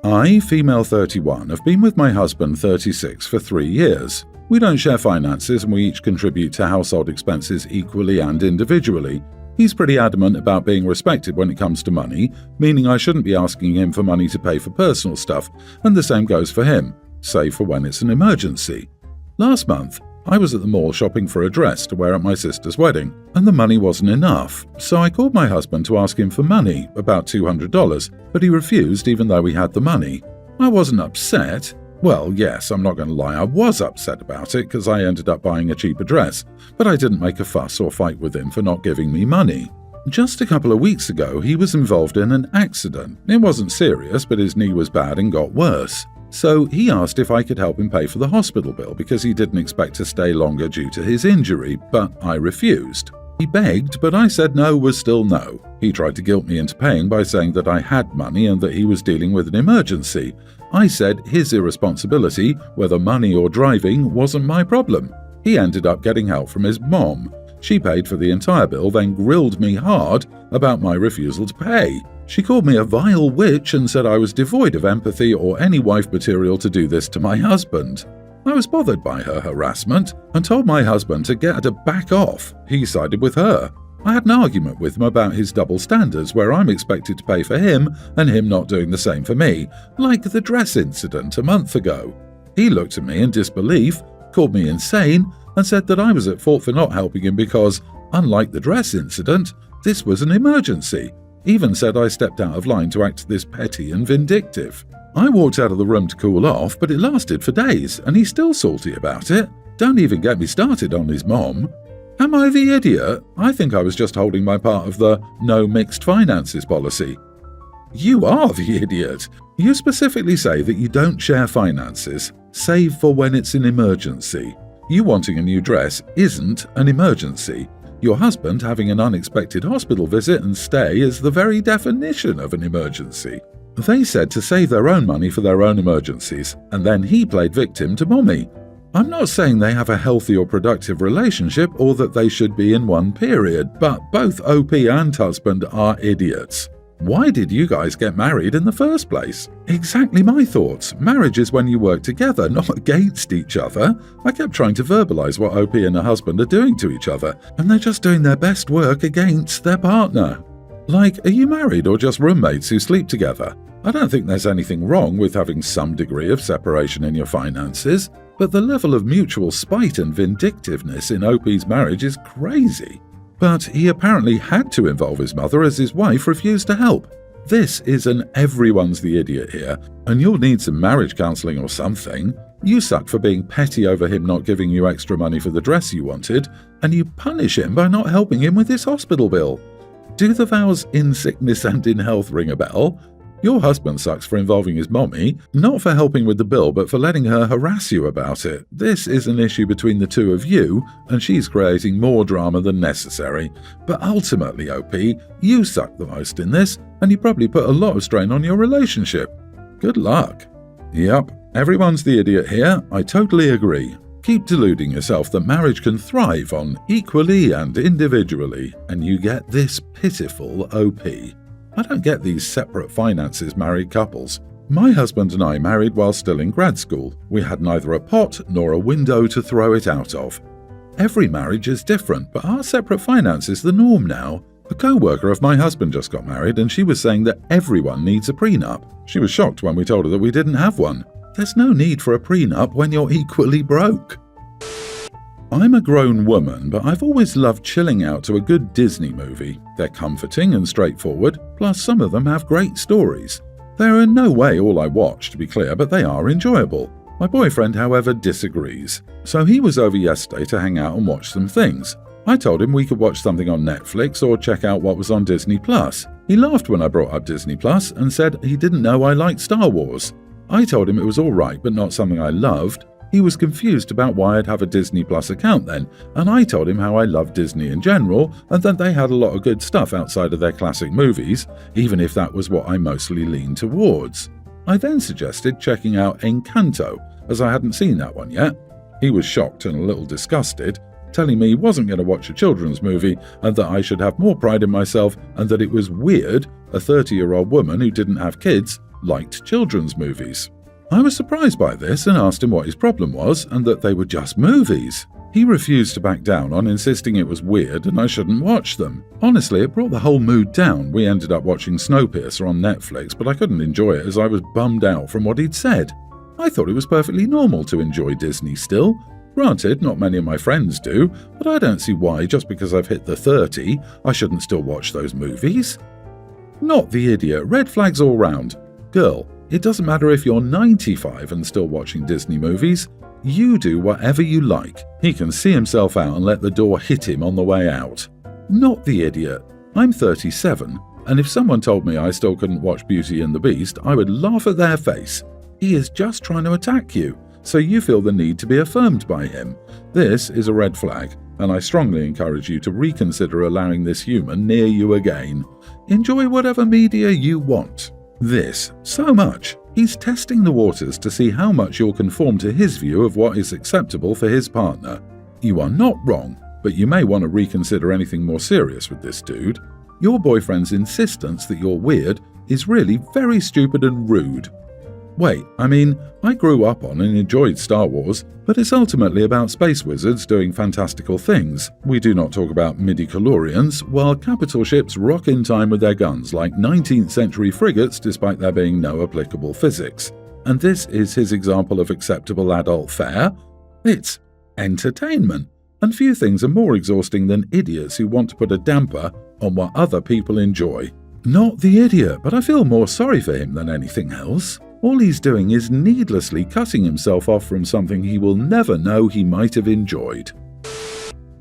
I, female 31, have been with my husband 36 for 3 years. We don't share finances and we each contribute to household expenses equally and individually. He's pretty adamant about being respected when it comes to money, meaning I shouldn't be asking him for money to pay for personal stuff, and the same goes for him, save for when it's an emergency. Last month, I was at the mall shopping for a dress to wear at my sister's wedding, and the money wasn't enough, so I called my husband to ask him for money, about $200, but he refused even though we had the money. I wasn't upset. Well, yes, I'm not going to lie, I was upset about it because I ended up buying a cheaper dress, but I didn't make a fuss or fight with him for not giving me money. Just a couple of weeks ago, he was involved in an accident. It wasn't serious, but his knee was bad and got worse. So he asked if I could help him pay for the hospital bill because he didn't expect to stay longer due to his injury, but I refused. He begged, but I said no was still no. He tried to guilt me into paying by saying that I had money and that he was dealing with an emergency. I said his irresponsibility, whether money or driving, wasn't my problem. He ended up getting help from his mom. She paid for the entire bill, then grilled me hard about my refusal to pay. She called me a vile witch and said I was devoid of empathy or any wife material to do this to my husband. I was bothered by her harassment and told my husband to get her to back off. He sided with her. I had an argument with him about his double standards where I'm expected to pay for him and him not doing the same for me, like the dress incident a month ago. He looked at me in disbelief, called me insane, and said that I was at fault for not helping him because, unlike the dress incident, this was an emergency. Even said I stepped out of line to act this petty and vindictive. I walked out of the room to cool off, but it lasted for days, and he's still salty about it. Don't even get me started on his mom. Am I the idiot? I think I was just holding my part of the no mixed finances policy. You are the idiot. You specifically say that you don't share finances, save for when it's an emergency. You wanting a new dress isn't an emergency. Your husband having an unexpected hospital visit and stay is the very definition of an emergency. They said to save their own money for their own emergencies, and then he played victim to mommy. I'm not saying they have a healthy or productive relationship or that they should be in one period, but both OP and husband are idiots. Why did you guys get married in the first place? Exactly my thoughts. Marriage is when you work together, not against each other. I kept trying to verbalize what OP and her husband are doing to each other, and they're just doing their best work against their partner. Like, are you married or just roommates who sleep together? I don't think there's anything wrong with having some degree of separation in your finances, but the level of mutual spite and vindictiveness in OP's marriage is crazy. But he apparently had to involve his mother as his wife refused to help. This is an everyone's the idiot here, and you'll need some marriage counseling or something. You suck for being petty over him not giving you extra money for the dress you wanted, and you punish him by not helping him with his hospital bill. Do the vows in sickness and in health ring a bell? Your husband sucks for involving his mommy, not for helping with the bill but for letting her harass you about it. This is an issue between the two of you, and she's creating more drama than necessary. But ultimately, OP, you suck the most in this, and you probably put a lot of strain on your relationship. Good luck. Yep, everyone's the idiot here, I totally agree. Keep deluding yourself that marriage can thrive on equally and individually, and you get this pitiful OP. I don't get these separate finances married couples. My husband and I married while still in grad school. We had neither a pot nor a window to throw it out of. Every marriage is different, but our separate finance is the norm now. A co-worker of my husband just got married and she was saying that everyone needs a prenup. She was shocked when we told her that we didn't have one. There's no need for a prenup when you're equally broke. I'm a grown woman, but I've always loved chilling out to a good Disney movie. They're comforting and straightforward, plus some of them have great stories. They're in no way all I watch, to be clear, but they are enjoyable. My boyfriend, however, disagrees. So he was over yesterday to hang out and watch some things. I told him we could watch something on Netflix or check out what was on Disney+. He laughed when I brought up Disney+, and said he didn't know I liked Star Wars. I told him it was alright, but not something I loved. He was confused about why I'd have a Disney Plus account then, and I told him how I love Disney in general and that they had a lot of good stuff outside of their classic movies, even if that was what I mostly leaned towards. I then suggested checking out Encanto, as I hadn't seen that one yet. He was shocked and a little disgusted, telling me he wasn't going to watch a children's movie and that I should have more pride in myself and that it was weird a 30-year-old woman who didn't have kids liked children's movies. I was surprised by this and asked him what his problem was and that they were just movies. He refused to back down on insisting it was weird and I shouldn't watch them. Honestly, it brought the whole mood down. We ended up watching Snowpiercer on Netflix, but I couldn't enjoy it as I was bummed out from what he'd said. I thought it was perfectly normal to enjoy Disney still. Granted, not many of my friends do, but I don't see why, just because I've hit the 30, I shouldn't still watch those movies. Not the idiot. Red flags all round. Girl, it doesn't matter if you're 95 and still watching Disney movies. You do whatever you like. He can see himself out and let the door hit him on the way out. Not the idiot. I'm 37, and if someone told me I still couldn't watch Beauty and the Beast, I would laugh at their face. He is just trying to attack you, so you feel the need to be affirmed by him. This is a red flag, and I strongly encourage you to reconsider allowing this human near you again. Enjoy whatever media you want. This, so much. He's testing the waters to see how much you'll conform to his view of what is acceptable for his partner. You are not wrong, but you may want to reconsider anything more serious with this dude. Your boyfriend's insistence that you're weird is really very stupid and rude. Wait, I grew up on and enjoyed Star Wars, but it's ultimately about space wizards doing fantastical things. We do not talk about midi-chlorians, while capital ships rock in time with their guns like 19th century frigates despite there being no applicable physics. And this is his example of acceptable adult fare? It's entertainment. And few things are more exhausting than idiots who want to put a damper on what other people enjoy. Not the idiot, but I feel more sorry for him than anything else. All he's doing is needlessly cutting himself off from something he will never know he might have enjoyed.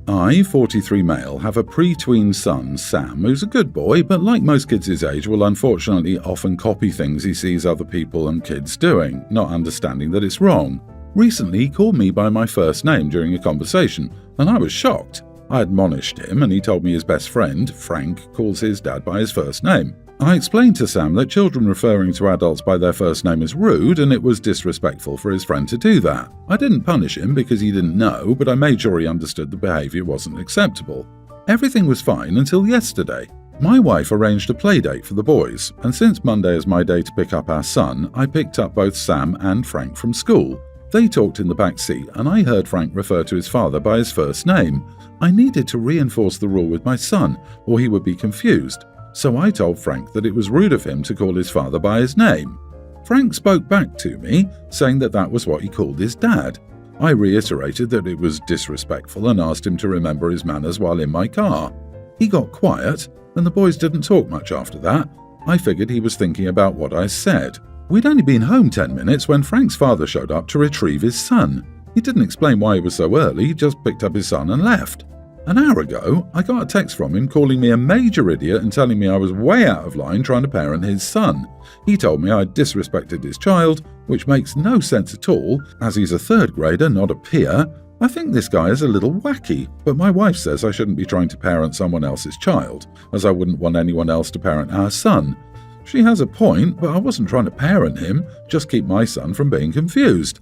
I, 43 male, have a pre-tween son, Sam, who's a good boy, but like most kids his age will unfortunately often copy things he sees other people and kids doing, not understanding that it's wrong. Recently he called me by my first name during a conversation, and I was shocked. I admonished him and he told me his best friend, Frank, calls his dad by his first name. I explained to Sam that children referring to adults by their first name is rude and it was disrespectful for his friend to do that. I didn't punish him because he didn't know, but I made sure he understood the behaviour wasn't acceptable. Everything was fine until yesterday. My wife arranged a play date for the boys, and since Monday is my day to pick up our son, I picked up both Sam and Frank from school. They talked in the back seat and I heard Frank refer to his father by his first name. I needed to reinforce the rule with my son, or he would be confused. So I told Frank that it was rude of him to call his father by his name. Frank spoke back to me, saying that that was what he called his dad. I reiterated that it was disrespectful and asked him to remember his manners while in my car. He got quiet, and the boys didn't talk much after that. I figured he was thinking about what I said. We'd only been home 10 minutes when Frank's father showed up to retrieve his son. He didn't explain why he was so early, he just picked up his son and left. An hour ago, I got a text from him calling me a major idiot and telling me I was way out of line trying to parent his son. He told me I'd disrespected his child, which makes no sense at all, as he's a third grader, not a peer. I think this guy is a little wacky, but my wife says I shouldn't be trying to parent someone else's child, as I wouldn't want anyone else to parent our son. She has a point, but I wasn't trying to parent him, just keep my son from being confused.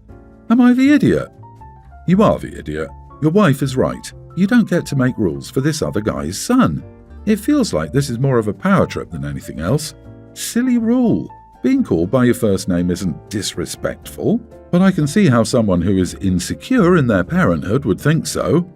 Am I the idiot? You are the idiot. Your wife is right. You don't get to make rules for this other guy's son. It feels like this is more of a power trip than anything else. Silly rule. Being called by your first name isn't disrespectful, but I can see how someone who is insecure in their parenthood would think so.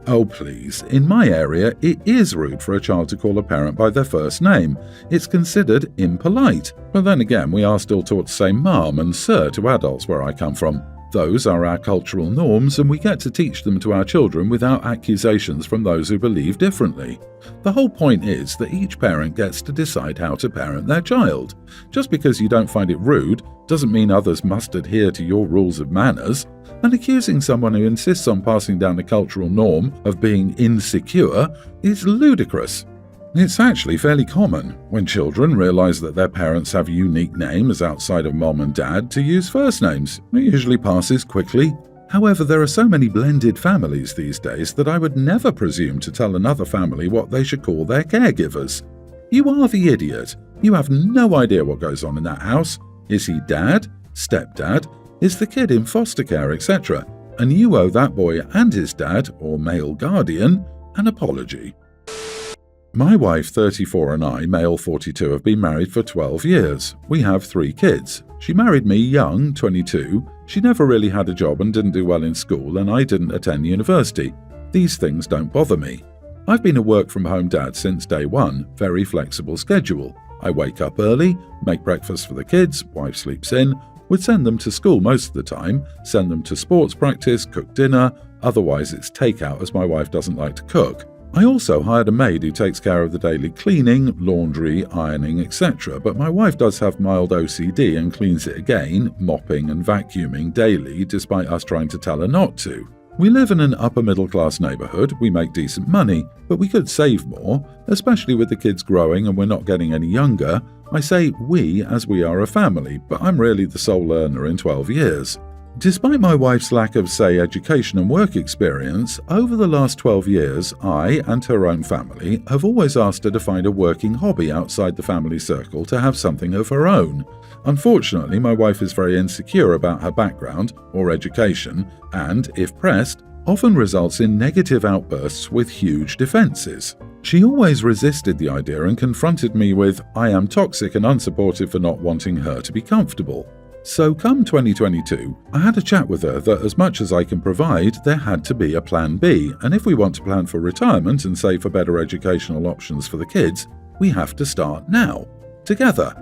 Oh please, in my area it is rude for a child to call a parent by their first name. It's considered impolite, but then again we are still taught to say mum and sir to adults where I come from. Those are our cultural norms and we get to teach them to our children without accusations from those who believe differently. The whole point is that each parent gets to decide how to parent their child. Just because you don't find it rude doesn't mean others must adhere to your rules of manners, and accusing someone who insists on passing down the cultural norm of being insecure is ludicrous. It's actually fairly common, when children realize that their parents have unique names outside of mom and dad, to use first names. It usually passes quickly. However, there are so many blended families these days that I would never presume to tell another family what they should call their caregivers. You are the idiot. You have no idea what goes on in that house. Is he dad? Stepdad? Is the kid in foster care, etc.? And you owe that boy and his dad, or male guardian, an apology. My wife, 34, and I, male 42, have been married for 12 years. We have 3 kids. She married me young, 22. She never really had a job and didn't do well in school, and I didn't attend university. These things don't bother me. I've been a work-from-home dad since day one, very flexible schedule. I wake up early, make breakfast for the kids, wife sleeps in, would send them to school most of the time, send them to sports practice, cook dinner, otherwise it's takeout as my wife doesn't like to cook. I also hired a maid who takes care of the daily cleaning, laundry, ironing, etc. But my wife does have mild OCD and cleans it again, mopping and vacuuming daily despite us trying to tell her not to. We live in an upper middle class neighbourhood, we make decent money, but we could save more, especially with the kids growing and we're not getting any younger. I say we as we are a family, but I'm really the sole earner in 12 years. Despite my wife's lack of, say, education and work experience, over the last 12 years, I and her own family have always asked her to find a working hobby outside the family circle to have something of her own. Unfortunately, my wife is very insecure about her background or education and, if pressed, often results in negative outbursts with huge defenses. She always resisted the idea and confronted me with, "I am toxic and unsupportive for not wanting her to be comfortable." So come 2022, I had a chat with her that as much as I can provide, there had to be a plan B, and if we want to plan for retirement and save for better educational options for the kids, we have to start now, together.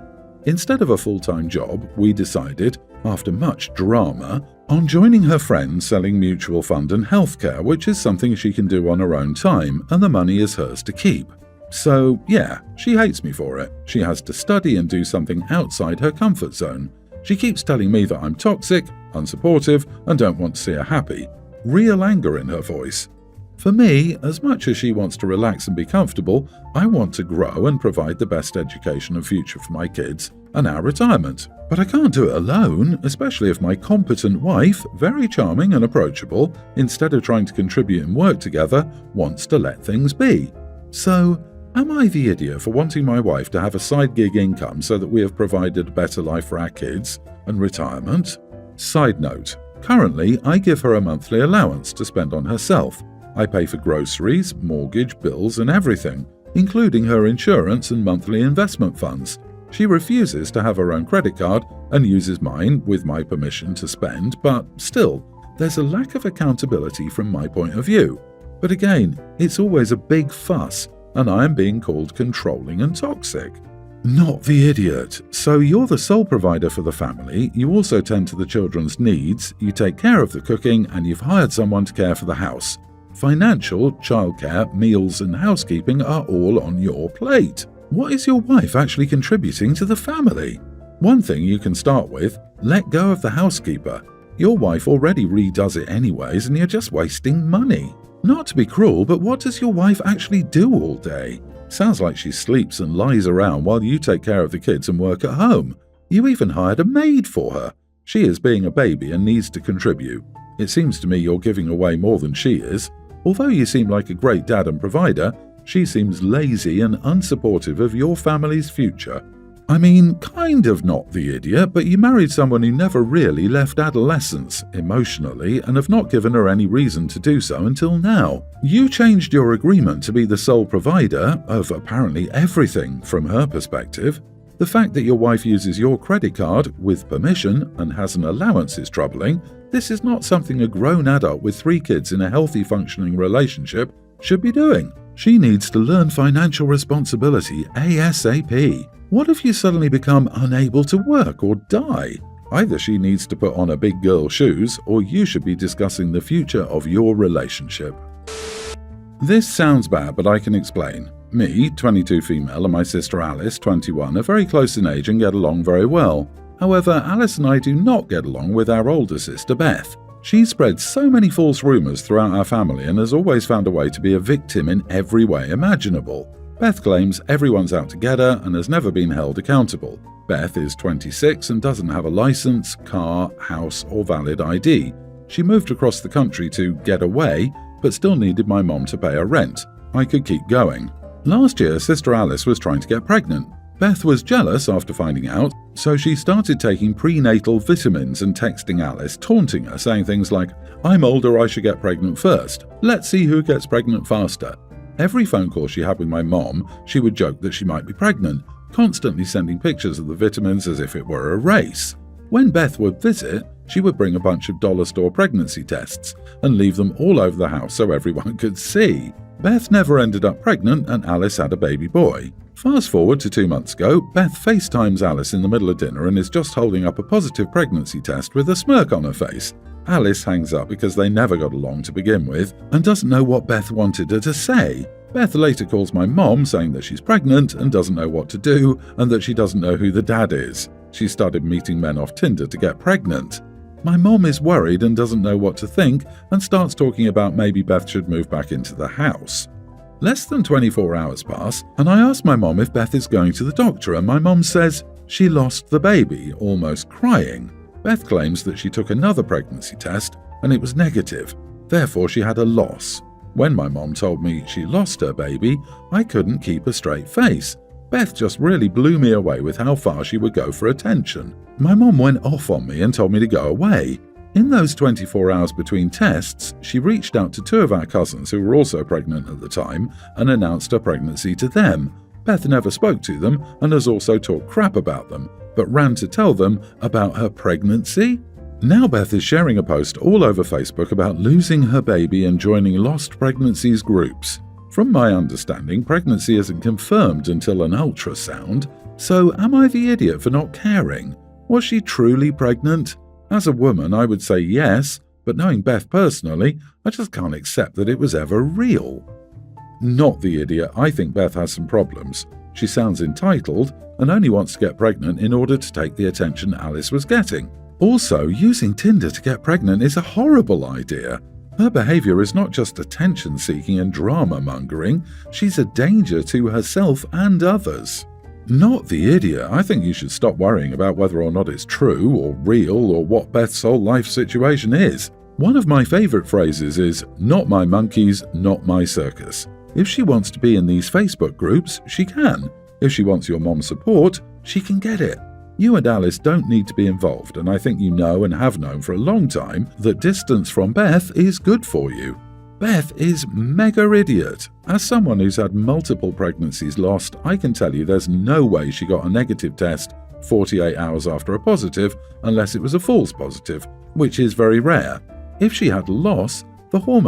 Instead of a full-time job, we decided, after much drama, on joining her friends selling mutual fund and healthcare, which is something she can do on her own time, and the money is hers to keep. So yeah, she hates me for it. She has to study and do something outside her comfort zone. She keeps telling me that I'm toxic, unsupportive, and don't want to see her happy. Real anger in her voice. For me, as much as she wants to relax and be comfortable, I want to grow and provide the best education and future for my kids and our retirement. But I can't do it alone, especially if my competent wife, very charming and approachable, instead of trying to contribute and work together, wants to let things be. So, am I the idiot for wanting my wife to have a side gig income so that we have provided a better life for our kids and retirement? Side note, currently I give her a monthly allowance to spend on herself. I pay for groceries, mortgage, bills and everything, including her insurance and monthly investment funds. She refuses to have her own credit card and uses mine with my permission to spend, but still, there's a lack of accountability from my point of view. But again, it's always a big fuss, and I am being called controlling and toxic. Not the idiot. So you're the sole provider for the family, you also tend to the children's needs, you take care of the cooking, and you've hired someone to care for the house. Financial, childcare, meals and housekeeping are all on your plate. What is your wife actually contributing to the family? One thing you can start with, let go of the housekeeper. Your wife already redoes it anyways and you're just wasting money. Not to be cruel, but what does your wife actually do all day? Sounds like she sleeps and lies around while you take care of the kids and work at home. You even hired a maid for her. She is being a baby and needs to contribute. It seems to me you're giving away more than she is. Although you seem like a great dad and provider, she seems lazy and unsupportive of your family's future. I mean, kind of not the idiot, but you married someone who never really left adolescence, emotionally, and have not given her any reason to do so until now. You changed your agreement to be the sole provider of apparently everything from her perspective. The fact that your wife uses your credit card with permission and has an allowance is troubling. This is not something a grown adult with 3 kids in a healthy functioning relationship should be doing. She needs to learn financial responsibility ASAP. What if you suddenly become unable to work or die? Either she needs to put on her big girl shoes, or you should be discussing the future of your relationship. This sounds bad, but I can explain. Me, 22 female, and my sister Alice, 21, are very close in age and get along very well. However, Alice and I do not get along with our older sister Beth. She spreads so many false rumours throughout our family and has always found a way to be a victim in every way imaginable. Beth claims everyone's out to get her and has never been held accountable. Beth is 26 and doesn't have a license, car, house or valid ID. She moved across the country to get away, but still needed my mom to pay her rent. I could keep going. Last year, Sister Alice was trying to get pregnant. Beth was jealous after finding out, so she started taking prenatal vitamins and texting Alice, taunting her, saying things like, "I'm older, I should get pregnant first. Let's see who gets pregnant faster." Every phone call she had with my mom, she would joke that she might be pregnant, constantly sending pictures of the vitamins as if it were a race. When Beth would visit, she would bring a bunch of dollar store pregnancy tests and leave them all over the house so everyone could see. Beth never ended up pregnant and Alice had a baby boy. Fast forward to 2 months ago, Beth FaceTimes Alice in the middle of dinner and is just holding up a positive pregnancy test with a smirk on her face. Alice hangs up because they never got along to begin with and doesn't know what Beth wanted her to say. Beth later calls my mom saying that she's pregnant and doesn't know what to do and that she doesn't know who the dad is. She started meeting men off Tinder to get pregnant. My mom is worried and doesn't know what to think and starts talking about maybe Beth should move back into the house. Less than 24 hours pass and I ask my mom if Beth is going to the doctor and my mom says she lost the baby, almost crying. Beth claims that she took another pregnancy test and it was negative, therefore she had a loss. When my mom told me she lost her baby, I couldn't keep a straight face. Beth just really blew me away with how far she would go for attention. My mom went off on me and told me to go away. In those 24 hours between tests, she reached out to 2 of our cousins who were also pregnant at the time and announced her pregnancy to them. Beth never spoke to them and has also talked crap about them, but ran to tell them about her pregnancy? Now Beth is sharing a post all over Facebook about losing her baby and joining lost pregnancies groups. From my understanding, pregnancy isn't confirmed until an ultrasound, so am I the idiot for not caring? Was she truly pregnant? As a woman, I would say yes, but knowing Beth personally, I just can't accept that it was ever real. Not the idiot, I think Beth has some problems. She sounds entitled and only wants to get pregnant in order to take the attention Alice was getting. Also, using Tinder to get pregnant is a horrible idea. Her behavior is not just attention-seeking and drama-mongering, she's a danger to herself and others. Not the idiot, I think you should stop worrying about whether or not it's true or real or what Beth's whole life situation is. One of my favorite phrases is, "Not my monkeys, not my circus." If she wants to be in these Facebook groups, she can. If she wants your mom's support, she can get it. You and Alice don't need to be involved, and I think you know and have known for a long time that distance from Beth is good for you. Beth is mega idiot. As someone who's had multiple pregnancies lost, I can tell you there's no way she got a negative test 48 hours after a positive unless it was a false positive, which is very rare. If she had loss, the hormone